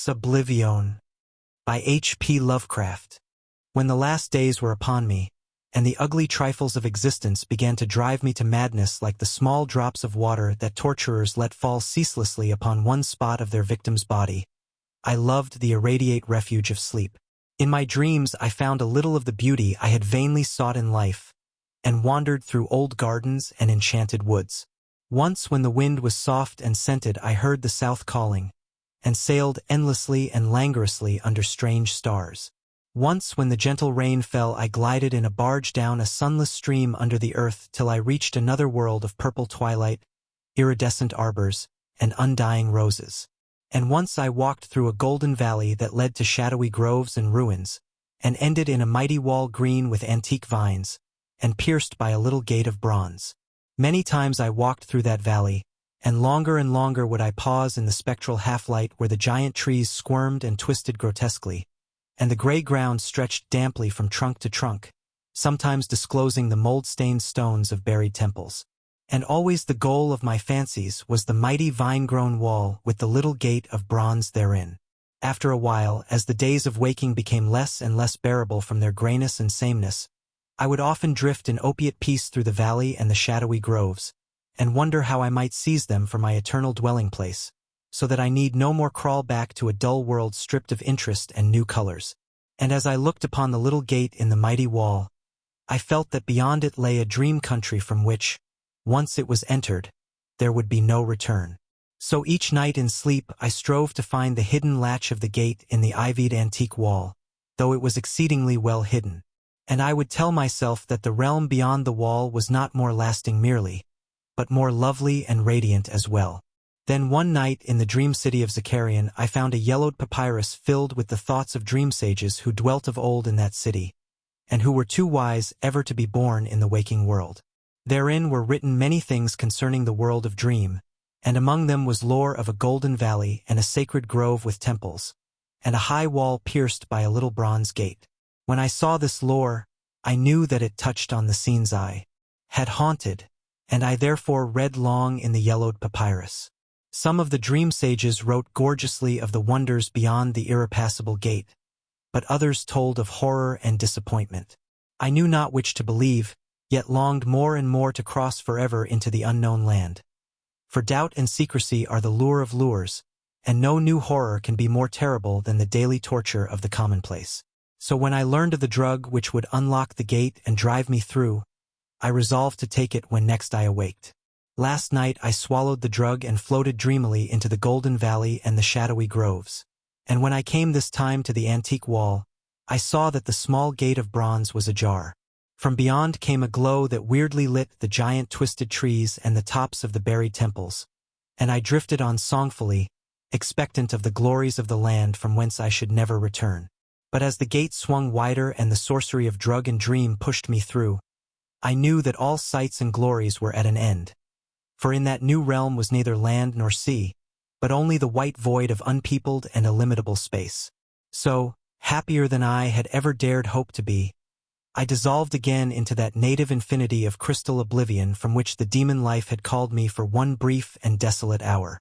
Oblivione by H.P. Lovecraft. When the last days were upon me, and the ugly trifles of existence began to drive me to madness like the small drops of water that torturers let fall ceaselessly upon one spot of their victim's body, I loved the irradiate refuge of sleep. In my dreams I found a little of the beauty I had vainly sought in life, and wandered through old gardens and enchanted woods. Once when the wind was soft and scented I heard the south calling, and sailed endlessly and languorously under strange stars. Once when the gentle rain fell I glided in a barge down a sunless stream under the earth till I reached another world of purple twilight, iridescent arbors, and undying roses. And once I walked through a golden valley that led to shadowy groves and ruins, and ended in a mighty wall green with antique vines, and pierced by a little gate of bronze. Many times I walked through that valley, and longer would I pause in the spectral half-light where the giant trees squirmed and twisted grotesquely, and the gray ground stretched damply from trunk to trunk, sometimes disclosing the mold-stained stones of buried temples. And always the goal of my fancies was the mighty vine-grown wall with the little gate of bronze therein. After a while, as the days of waking became less and less bearable from their grayness and sameness, I would often drift in opiate peace through the valley and the shadowy groves, and wonder how I might seize them for my eternal dwelling place, so that I need no more crawl back to a dull world stripped of interest and new colors. And as I looked upon the little gate in the mighty wall, I felt that beyond it lay a dream country from which, once it was entered, there would be no return. So each night in sleep I strove to find the hidden latch of the gate in the ivied antique wall, though it was exceedingly well hidden. And I would tell myself that the realm beyond the wall was not more lasting merely, but more lovely and radiant as well. Then one night in the dream city of Zakarian I found a yellowed papyrus filled with the thoughts of dream sages who dwelt of old in that city, and who were too wise ever to be born in the waking world. Therein were written many things concerning the world of dream, and among them was lore of a golden valley and a sacred grove with temples, and a high wall pierced by a little bronze gate. When I saw this lore, I knew that it touched on the scenes I had haunted, and I therefore read long in the yellowed papyrus. Some of the dream sages wrote gorgeously of the wonders beyond the irrepassable gate, but others told of horror and disappointment. I knew not which to believe, yet longed more and more to cross forever into the unknown land. For doubt and secrecy are the lure of lures, and no new horror can be more terrible than the daily torture of the commonplace. So when I learned of the drug which would unlock the gate and drive me through, I resolved to take it when next I awaked. Last night I swallowed the drug and floated dreamily into the golden valley and the shadowy groves. And when I came this time to the antique wall, I saw that the small gate of bronze was ajar. From beyond came a glow that weirdly lit the giant twisted trees and the tops of the buried temples, and I drifted on songfully, expectant of the glories of the land from whence I should never return. But as the gate swung wider and the sorcery of drug and dream pushed me through, I knew that all sights and glories were at an end. For in that new realm was neither land nor sea, but only the white void of unpeopled and illimitable space. So, happier than I had ever dared hope to be, I dissolved again into that native infinity of crystal oblivion from which the demon life had called me for one brief and desolate hour.